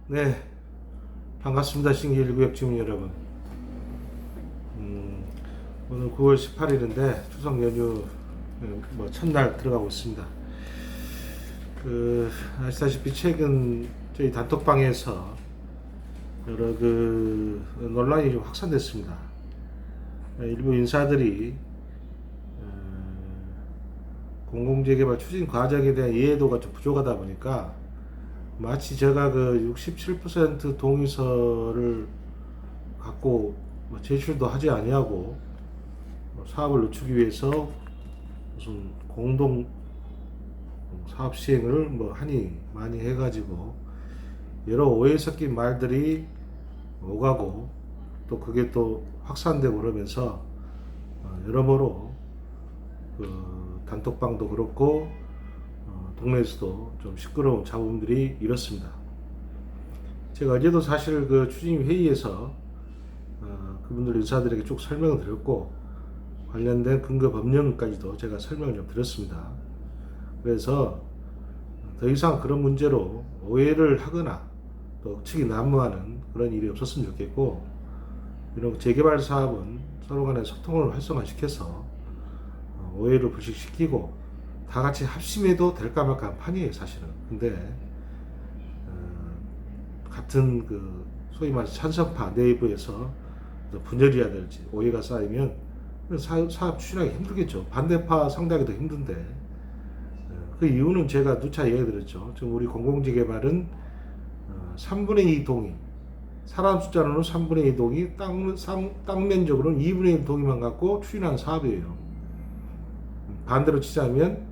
네, 반갑습니다. 신기일구역 주민 여러분. 오늘 9월 18일인데 추석 연휴 첫날 들어가고 있습니다. 아시다시피 최근 저희 단톡방에서 여러 논란이 좀 확산됐습니다. 일부 인사들이 공공재개발 추진 과정에 대한 이해도가 좀 부족하다 보니까 마치 제가 67% 동의서를 갖고 제출도 하지 아니하고 사업을 늦추기 위해서 무슨 공동 사업 시행을 하니 많이 해가지고 여러 오해 섞인 말들이 오가고 또 그게 또 확산되고 그러면서 여러모로 단톡방도 그렇고 동네에서도 좀 시끄러운 잡음들이 일었습니다. 제가 어제도 사실 추진 회의에서 그분들 인사들에게 쭉 설명을 드렸고 관련된 근거 법령까지도 제가 설명을 좀 드렸습니다. 그래서 더 이상 그런 문제로 오해를 하거나 또 억측이 난무하는 그런 일이 없었으면 좋겠고, 이런 재개발 사업은 서로 간의 소통을 활성화시켜서 오해를 불식시키고 다 같이 합심해도 될까 말까 한 판이에요, 사실은. 근데 같은 소위 말해서 찬성파 내부에서 분열이라든지 오해가 쌓이면 사업 추진하기 힘들겠죠. 반대파 상대하기도 힘든데, 그 이유는 제가 누차 얘기드렸죠. 지금 우리 공공재개발은 3분의 2 동의, 사람 숫자로는 3분의 2 동의, 땅 면적으로는 2분의 1 동의만 갖고 추진하는 사업이에요. 반대로 치자면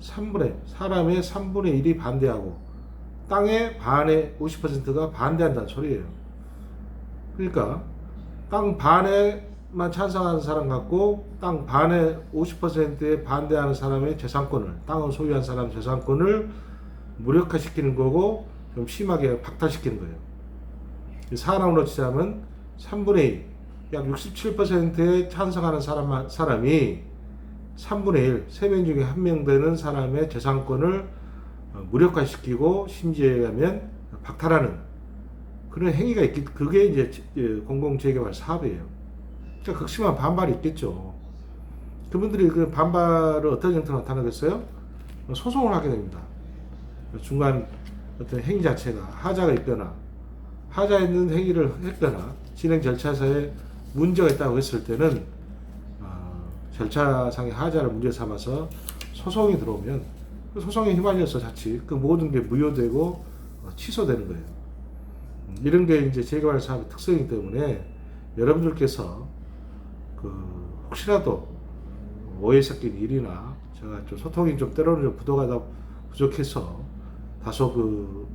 사람의 3분의 1이 반대하고 땅의 반의 50%가 반대한다는 소리예요. 그러니까 땅 반에만 찬성하는 사람 같고 땅 반의 50%에 반대하는 사람의 재산권을, 땅을 소유한 사람 재산권을 무력화시키는 거고 좀 심하게 박탈시키는 거예요. 사람으로 치자면 3분의 2, 약 67%에 찬성하는 사람이 3분의 1, 3명 중에 1명 되는 사람의 재산권을 무력화시키고 심지어에 하면 박탈하는 그런 행위가 있기, 그게 이제 공공재개발 사업이에요. 그러니까 극심한 반발이 있겠죠. 그분들이 그 반발을 어떤 형태로 나타나겠어요? 소송을 하게 됩니다. 중간 어떤 행위 자체가 하자가 있거나 하자 있는 행위를 했거나 진행 절차상에 문제가 있다고 했을 때는 절차상의 하자를 문제 삼아서 소송이 들어오면 그 소송에 휘말려서 자칫 그 모든 게 무효되고 취소되는 거예요. 이런 게 이제 재개발 사업의 특성이기 때문에 여러분들께서 혹시라도 오해 섞인 일이나 제가 좀 소통이 좀 때로는 좀 부족해서 다소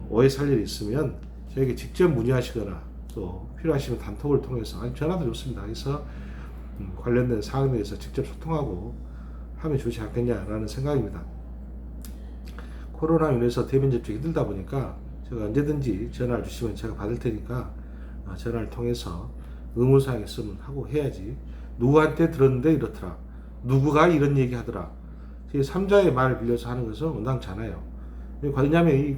오해 살 일이 있으면 저에게 직접 문의하시거나 또 필요하시면 단톡을 통해서, 아니 전화도 좋습니다. 그래서 관련된 사항에 대해서 직접 소통하고 하면 좋지 않겠냐라는 생각입니다. 코로나로 인해서 대면 접촉이 힘들다 보니까 제가 언제든지 전화를 주시면 제가 받을 테니까 전화를 통해서 의무사항 있으면 하고 해야지, 누구한테 들었는데 이렇더라, 누구가 이런 얘기 하더라, 제 3자의 말을 빌려서 하는 것은 원당치 않아요. 왜냐하면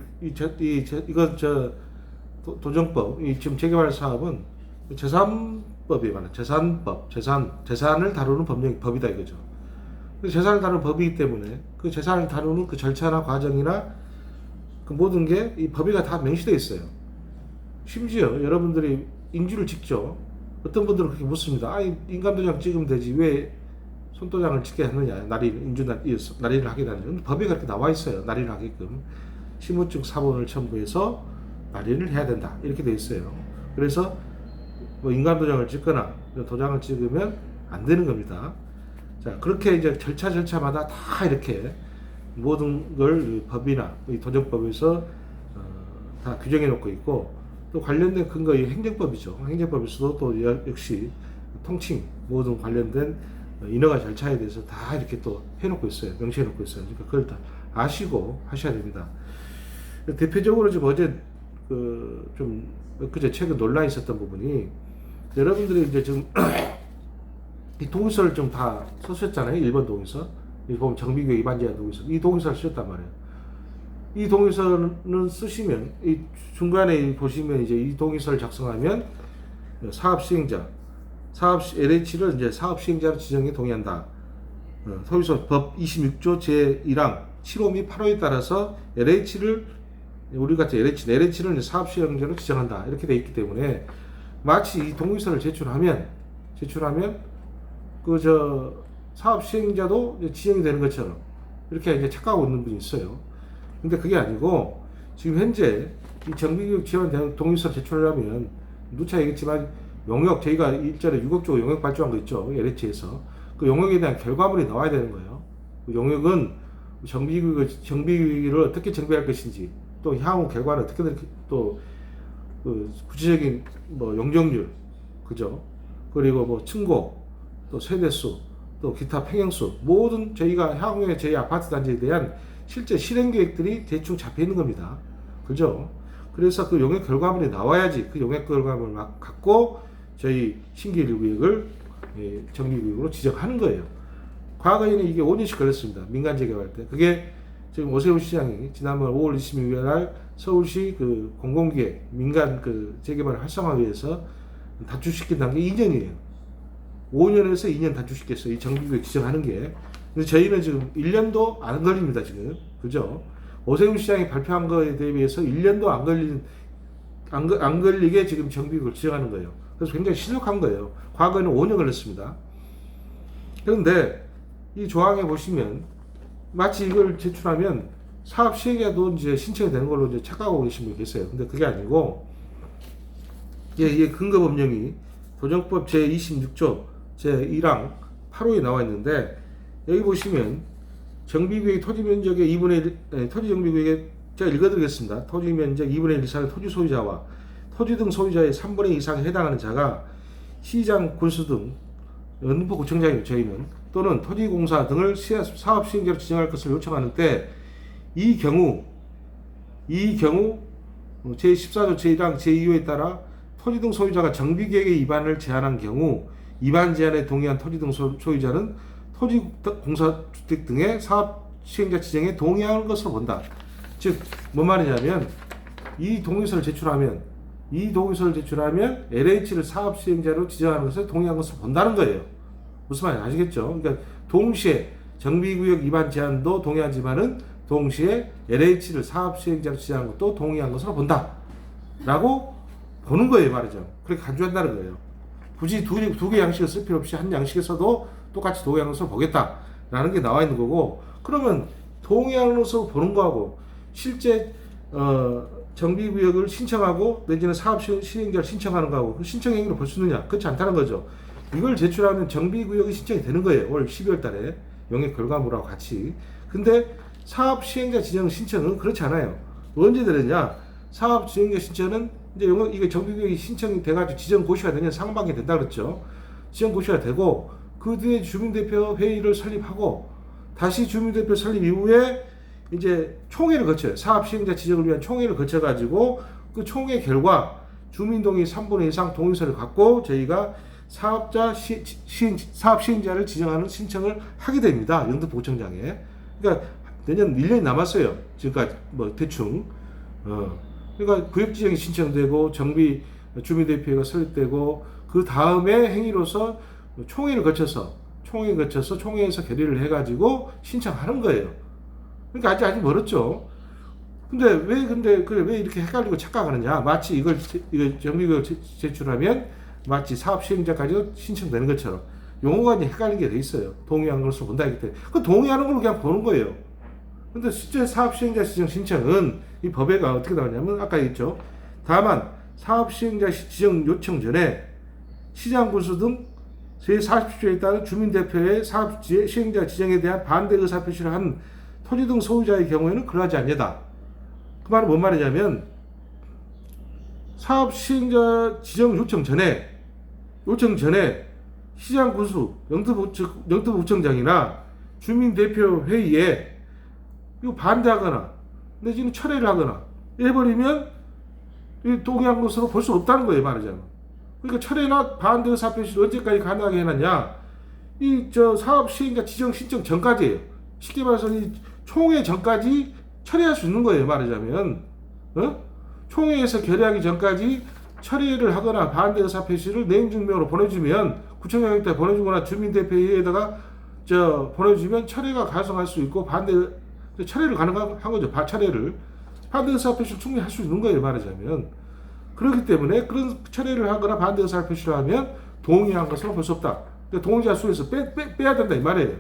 도정법, 지금 재개발 사업은 재산법이 많아요. 재산을 다루는 법이다 이거죠. 재산을 다루는 법이기 때문에 그 재산을 다루는 그 절차나 과정이나 그 모든 게 이 법에가 다 명시되어 있어요. 심지어 여러분들이 인주를 찍죠. 어떤 분들은 그렇게 묻습니다. 인감도장 찍으면 되지 왜 손도장을 찍게 하느냐, 날인을 하게 되는. 법에 그렇게 나와 있어요. 날인을 하게끔 신분증 사본을 첨부해서 날인을 해야 된다 이렇게 되어 있어요. 그래서 인감도장을 찍거나 도장을 찍으면 안 되는 겁니다. 자, 그렇게 이제 절차마다 다 이렇게 모든 걸 법이나 도정법에서 다 규정해 놓고 있고, 또 관련된 근거 행정법이죠. 행정법에서도 또 역시 통칭 모든 관련된 인허가 절차에 대해서 다 이렇게 또 해놓고 있어요. 명시해 놓고 있어요. 그러니까 그걸 다 아시고 하셔야 됩니다. 대표적으로 지금 어제 그제 최근 논란이 있었던 부분이, 여러분들이 이제 지금 이 동의서를 좀 다 쓰셨잖아요. 1번 동의서. 이 보면 정비규 위반제한 동의서. 이 동의서를 쓰셨단 말이에요. 이 동의서는 쓰시면 이 중간에 보시면 이제 이 동의서를 작성하면 사업 시행자, LH를 이제 사업 시행자로 지정에 동의한다. 소유소 법 26조 제1항 7호 및 8호에 따라서 LH를 우리 같은 LH를 사업 시행자로 지정한다. 이렇게 돼 있기 때문에 마치 이 동의서를 제출하면 사업 시행자도 지정이 되는 것처럼 이렇게 이제 착각하고 있는 분이 있어요. 근데 그게 아니고 지금 현재 이 정비교육 지원 동의서 제출하려면 누차 얘기했지만 용역 저희가 일전에 6억 조 용역 발주한 거 있죠. LH에서 그 용역에 대한 결과물이 나와야 되는 거예요. 그 용역은 정비를 어떻게 정비할 것인지 또 향후 결과는 어떻게 또 그 구체적인 뭐 용적률 그죠? 그리고 뭐 층고 또 세대수 또 기타 평형수 모든 저희가 향후에 저희 아파트 단지에 대한 실제 실행 계획들이 대충 잡혀 있는 겁니다. 그죠? 그래서 그 용역 결과물이 나와야지 그 용역 결과물을 막 갖고 저희 신규 구역을 정비구역으로 지정하는 거예요. 과거에는 이게 5년씩 걸렸습니다. 민간 재개발 때. 그게 지금 오세훈 시장이 지난번 5월 26일 날 서울시 그 공공기획 민간 그 재개발을 활성화하기 위해서 단축시킨다는 게 2년이에요. 5년에서 2년 단축시켰어요. 이 정비구역 지정하는 게. 근데 저희는 지금 1년도 안 걸립니다, 지금. 그죠? 오세훈 시장이 발표한 거에 대비해서 1년도 안 걸리게 지금 정비구역을 지정하는 거예요. 그래서 굉장히 신속한 거예요. 과거에는 5년 걸렸습니다. 그런데 이 조항에 보시면 마치 이걸 제출하면 사업 시행자도 이제 신청이 되는 걸로 이제 착각하고 계신 분이 계세요. 근데 그게 아니고 이게 근거 법령이 도정법 제26조 제1항 8호에 나와 있는데 여기 보시면 정비구역의 토지 면적의 2분의 1, 토지 정비구역의 제가 읽어드리겠습니다. 토지 면적 2분의 1 이상의 토지 소유자와 토지 등 소유자의 3분의 2 이상에 해당하는 자가 시장, 군수 등 은포구청장이에요. 저희는 또는 토지공사 등을 사업 시행자로 지정할 것을 요청하는 때 이 경우 제14조 제1항 제2호에 따라 토지 등 소유자가 정비계획의 위반을 제한한 경우 위반 제한에 동의한 토지 등 소유자는 토지공사주택 등의 사업 시행자 지정에 동의하는 것으로 본다. 즉, 뭔 말이냐면 이 동의서를 제출하면 LH를 사업 시행자로 지정하는 것에 동의한 것으로 본다는 거예요. 무슨 말인지 아시겠죠? 그러니까 동시에 정비구역 위반 제한도 동의하지만은 동시에 LH를 사업 시행자로 지정한 것도 동의한 것으로 본다. 라고 보는 거예요, 말이죠. 그렇게 간주한다는 거예요. 굳이 두 개 양식을 쓸 필요 없이 한 양식에서도 똑같이 동의한 것으로 보겠다라는 게 나와 있는 거고, 그러면 동의하는 것으로 보는 거하고 실제 정비구역을 신청하고 내지는 사업 시행자를 신청하는 거하고 그 신청 행위를 볼 수 있느냐? 그렇지 않다는 거죠. 이걸 제출하면 정비구역이 신청이 되는 거예요. 올 12월 달에 용역 결과물하고 같이. 근데 사업 시행자 지정 신청은 그렇지 않아요. 언제 되느냐? 사업 시행자 신청은 이제 이게 정비구역이 신청이 돼가지고 지정 고시가 되면 상반기 된다 그랬죠. 지정 고시가 되고 그 뒤에 주민대표 회의를 설립하고 다시 주민대표 설립 이후에 이제 총회를 거쳐요. 사업 시행자 지정을 위한 총회를 거쳐가지고 그 총회 결과 주민동의 3분의 2 이상 동의서를 갖고 저희가 사업 시행자를 지정하는 신청을 하게 됩니다. 영등포구청장에. 그러니까 내년 1년이 남았어요. 지금까지 뭐 대충. 그러니까 구역 지정이 신청되고 정비 주민대표회가 설립되고 그 다음에 행위로서 총회를 거쳐서 총회에서 결의를 해가지고 신청하는 거예요. 그러니까 아직 멀었죠. 근데 왜 이렇게 헷갈리고 착각하느냐? 마치 이걸 정비구역 제출하면 마치 사업 시행자까지도 신청되는 것처럼 용어가 이제 헷갈리게 돼 있어요. 동의한 것으로 본다 했기 때문에 그 동의하는 걸로 그냥 보는 거예요. 근데 실제 사업 시행자 지정 신청은 이 법에가 어떻게 나오냐면 아까 했죠. 다만 사업 시행자 지정 요청 전에 시장 군수 등 제40조에 따른 주민대표의 사업 시행자 지정에 대한 반대 의사 표시를 한 토지 등 소유자의 경우에는 그러하지 않니다. 그 말은 뭔 말이냐면 사업 시행자 지정 요청 전에 시장 군수 영등포구청장이나 주민대표 회의에 이거 반대하거나 내지는 철회를 하거나 해버리면 동의한 것으로 볼 수 없다는 거예요, 말하자면. 그러니까 철회나 반대 의사 표시를 언제까지 가능하게 해놨냐? 사업 시행자 지정 신청 전까지예요. 쉽게 말해서 이 총회 전까지 처리할 수 있는 거예요. 말하자면 총회에서 결의하기 전까지 처리를 하거나 반대 의사 표시를 내용 증명으로 보내주면 구청장한테 보내주거나 주민대표회의에다가 보내주면 처리가 가능할 수 있고 반대 처리를 가능한 거죠. 처리를 반대 의사 표시를 충분히 할 수 있는 거예요. 말하자면 그렇기 때문에 그런 처리를 하거나 반대 의사 표시를 하면 동의한 것으로 볼 수 없다. 그러니까 동의자 수에서 빼야 된다 이 말이에요.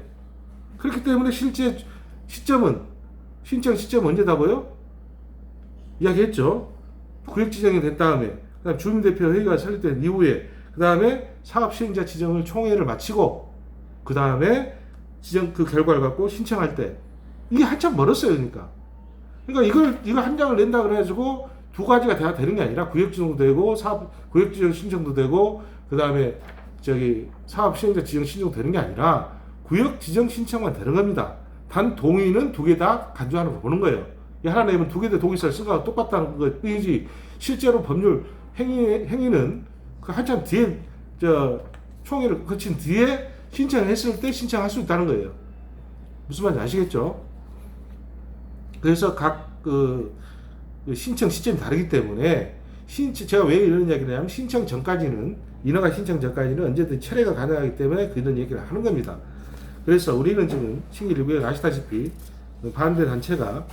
그렇기 때문에 실제 시점은 신청 시점 언제다고요? 이야기했죠. 구역 지정이 된 다음에 그다음 주민대표 회의가 설립된 이후에 그 다음에 사업 시행자 지정을 총회를 마치고 그 다음에 지정 그 결과를 갖고 신청할 때 이게 한참 멀었어요. 그러니까 이걸 한 장을 낸다 그래가지고 두 가지가 다 되는 게 아니라 구역 지정도 되고 구역 지정 신청도 되고 그 다음에 사업 시행자 지정 신청도 되는 게 아니라 구역 지정 신청만 되는 겁니다. 단 동의는 두 개 다 간주하는 거 보는 거예요. 하나 내면 두 개 다 동의서를 쓰고 똑같다는 거이지 실제로 법률 행위는 그 한참 뒤에 총회를 거친 뒤에 신청했을 때 신청할 수 있다는 거예요. 무슨 말인지 아시겠죠? 그래서 각 신청 시점이 다르기 때문에 제가 왜 이런 이야기를 하냐면 인허가 신청 전까지는 언제든 철회가 가능하기 때문에 그런 얘기를 하는 겁니다. 그래서 우리는 지금 신기일부에 아시다시피 반대 단체가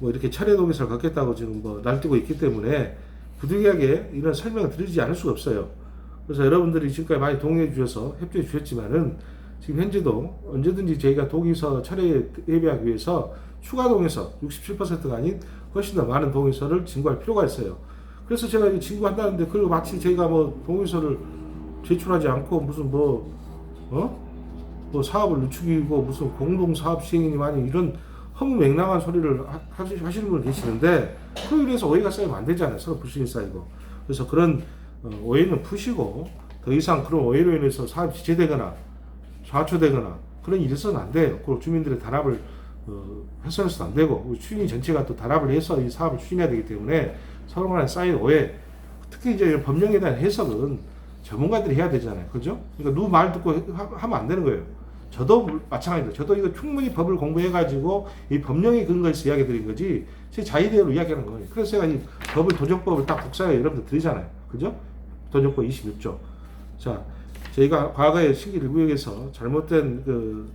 이렇게 철회 동의서를 갖겠다고 지금 날뛰고 있기 때문에 부득이하게 이런 설명을 드리지 않을 수가 없어요. 그래서 여러분들이 지금까지 많이 동의해 주셔서 협조해 주셨지만은 지금 현재도 언제든지 저희가 동의서 철회에 대비하기 위해서 추가 동의서 67%가 아닌 훨씬 더 많은 동의서를 진구할 필요가 있어요. 그래서 제가 이거 진구한다는데 그걸 마치 저희가 동의서를 제출하지 않고 무슨 사업을 늦추기고 무슨 공동사업 시행이니 많이 이런 허무맹랑한 소리를 하시는 분이 계시는데 그로 인해서 오해가 쌓이면 안 되잖아요. 서로 불신이 쌓이고. 그래서 그런 오해는 푸시고 더 이상 그런 오해로 인해서 사업이 지체되거나 좌초되거나 그런 일이 있어서는 안 돼요. 그리고 주민들의 단합을 훼손해서도 안 되고 추진위 전체가 또 단합을 해서 이 사업을 추진해야 되기 때문에 서로 간에 쌓인 오해, 특히 이제 법령에 대한 해석은 전문가들이 해야 되잖아요. 그죠? 그러니까 누구 말 듣고 하면 안 되는 거예요. 저도 마찬가지입니다. 저도 이거 충분히 법을 공부해가지고 이 법령에 근거해서 이야기 드린 거지 제 자의대로 이야기하는 거예요. 그래서 제가 이 도정법을 딱 국사에 여러분들 드리잖아요. 그죠? 도정법 26조. 자, 저희가 과거에 신기일구역에서 잘못된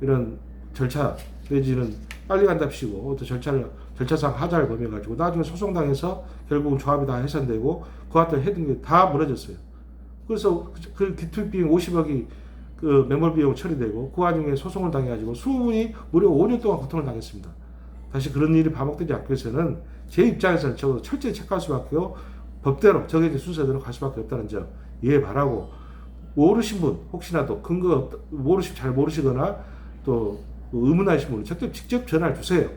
이런 절차 내지는 빨리 간답시고 또 절차상 하자를 범해가지고 나중에 소송당해서 결국은 조합이 다 해산되고 그 앞에 해둔 게 다 무너졌어요. 그래서 그 기투 비용 50억이 매몰 비용 처리되고 그 와중에 소송을 당해가지고 수분이 무려 5년 동안 고통을 당했습니다. 다시 그런 일이 반복되지 않기 위해서는 제 입장에서는 적어도 철저히 체크할 수밖에 없고 법대로 정해진 순서대로 갈 수밖에 없다는 점 이해 바라고 모르신 분 혹시나도 근거 잘 모르시거나 또 의문하신 분은 직접 전화를 주세요.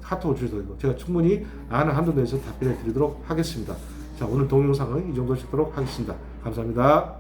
카톡을 주셔도 되고 제가 충분히 아는 한도 내에서 답변해 드리도록 하겠습니다. 자, 오늘 동영상은 이 정도 찍도록 하겠습니다. 감사합니다.